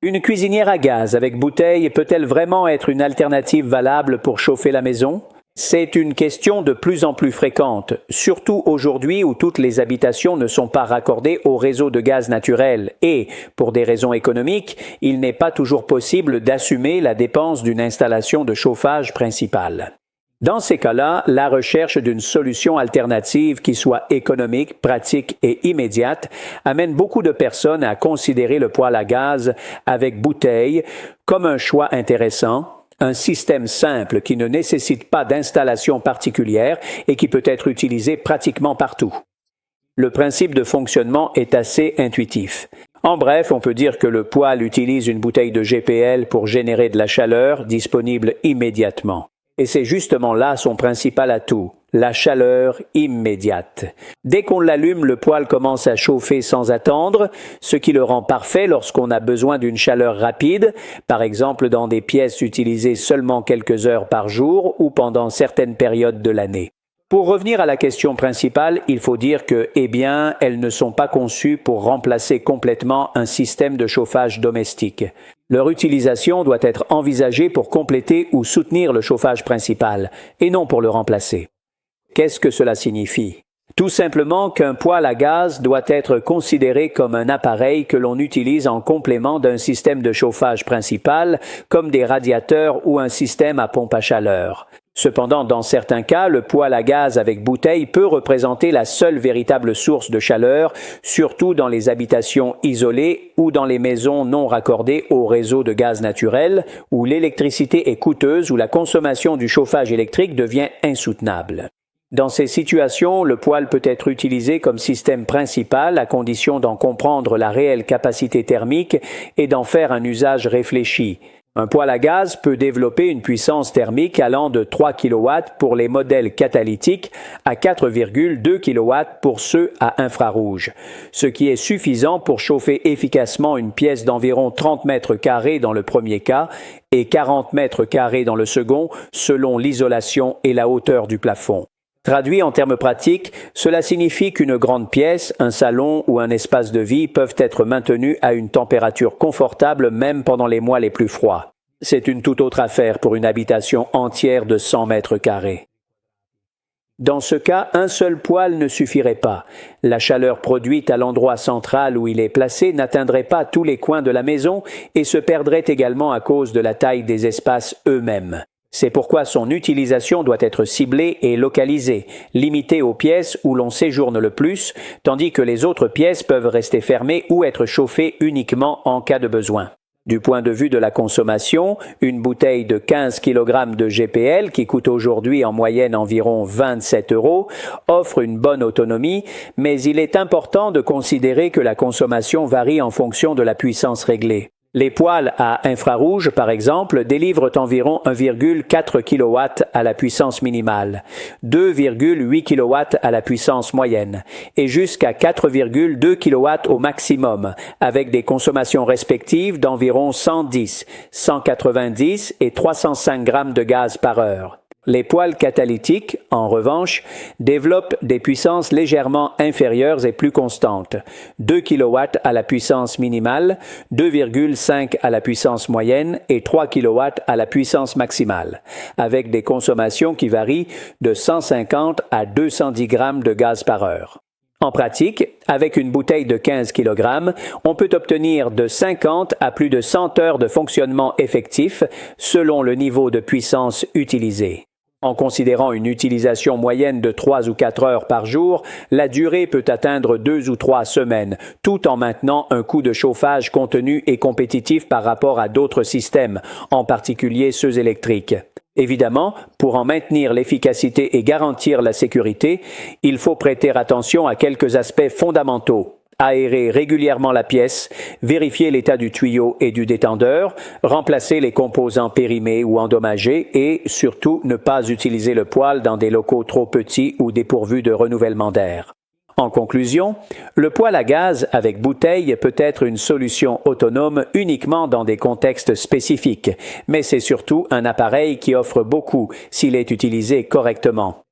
Une cuisinière à gaz avec bouteille peut-elle vraiment être une alternative valable pour chauffer la maison? C'est une question de plus en plus fréquente, surtout aujourd'hui où toutes les habitations ne sont pas raccordées au réseau de gaz naturel et, pour des raisons économiques, il n'est pas toujours possible d'assumer la dépense d'une installation de chauffage principale. Dans ces cas-là, la recherche d'une solution alternative qui soit économique, pratique et immédiate amène beaucoup de personnes à considérer le poêle à gaz avec bouteille comme un choix intéressant, un système simple qui ne nécessite pas d'installation particulière et qui peut être utilisé pratiquement partout. Le principe de fonctionnement est assez intuitif. En bref, on peut dire que le poêle utilise une bouteille de GPL pour générer de la chaleur disponible immédiatement. Et c'est justement là son principal atout, la chaleur immédiate. Dès qu'on l'allume, le poêle commence à chauffer sans attendre, ce qui le rend parfait lorsqu'on a besoin d'une chaleur rapide, par exemple dans des pièces utilisées seulement quelques heures par jour ou pendant certaines périodes de l'année. Pour revenir à la question principale, il faut dire que, elles ne sont pas conçues pour remplacer complètement un système de chauffage domestique. Leur utilisation doit être envisagée pour compléter ou soutenir le chauffage principal, et non pour le remplacer. Qu'est-ce que cela signifie? Tout simplement qu'un poêle à gaz doit être considéré comme un appareil que l'on utilise en complément d'un système de chauffage principal, comme des radiateurs ou un système à pompe à chaleur. Cependant, dans certains cas, le poêle à gaz avec bouteille peut représenter la seule véritable source de chaleur, surtout dans les habitations isolées ou dans les maisons non raccordées au réseau de gaz naturel, où l'électricité est coûteuse, où la consommation du chauffage électrique devient insoutenable. Dans ces situations, le poêle peut être utilisé comme système principal à condition d'en comprendre la réelle capacité thermique et d'en faire un usage réfléchi. Un poêle à gaz peut développer une puissance thermique allant de 3 kW pour les modèles catalytiques à 4,2 kW pour ceux à infrarouge, ce qui est suffisant pour chauffer efficacement une pièce d'environ 30 mètres carrés dans le premier cas et 40 mètres carrés dans le second, selon l'isolation et la hauteur du plafond. Traduit en termes pratiques, cela signifie qu'une grande pièce, un salon ou un espace de vie peuvent être maintenus à une température confortable même pendant les mois les plus froids. C'est une toute autre affaire pour une habitation entière de 100 mètres carrés. Dans ce cas, un seul poêle ne suffirait pas. La chaleur produite à l'endroit central où il est placé n'atteindrait pas tous les coins de la maison et se perdrait également à cause de la taille des espaces eux-mêmes. C'est pourquoi son utilisation doit être ciblée et localisée, limitée aux pièces où l'on séjourne le plus, tandis que les autres pièces peuvent rester fermées ou être chauffées uniquement en cas de besoin. Du point de vue de la consommation, une bouteille de 15 kg de GPL, qui coûte aujourd'hui en moyenne environ 27 €, offre une bonne autonomie, mais il est important de considérer que la consommation varie en fonction de la puissance réglée. Les poêles à infrarouge, par exemple, délivrent environ 1,4 kW à la puissance minimale, 2,8 kW à la puissance moyenne et jusqu'à 4,2 kW au maximum, avec des consommations respectives d'environ 110, 190 et 305 grammes de gaz par heure. Les poêles catalytiques, en revanche, développent des puissances légèrement inférieures et plus constantes, 2 kW à la puissance minimale, 2,5 à la puissance moyenne et 3 kW à la puissance maximale, avec des consommations qui varient de 150 à 210 grammes de gaz par heure. En pratique, avec une bouteille de 15 kg, on peut obtenir de 50 à plus de 100 heures de fonctionnement effectif selon le niveau de puissance utilisé. En considérant une utilisation moyenne de 3 ou 4 heures par jour, la durée peut atteindre 2 ou 3 semaines, tout en maintenant un coût de chauffage contenu et compétitif par rapport à d'autres systèmes, en particulier ceux électriques. Évidemment, pour en maintenir l'efficacité et garantir la sécurité, il faut prêter attention à quelques aspects fondamentaux. Aérer régulièrement la pièce, vérifier l'état du tuyau et du détendeur, remplacer les composants périmés ou endommagés et, surtout, ne pas utiliser le poêle dans des locaux trop petits ou dépourvus de renouvellement d'air. En conclusion, le poêle à gaz avec bouteille peut être une solution autonome uniquement dans des contextes spécifiques, mais c'est surtout un appareil qui offre beaucoup s'il est utilisé correctement.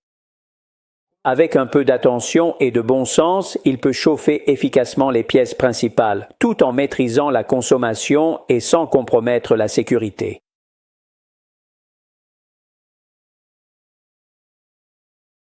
Avec un peu d'attention et de bon sens, il peut chauffer efficacement les pièces principales, tout en maîtrisant la consommation et sans compromettre la sécurité.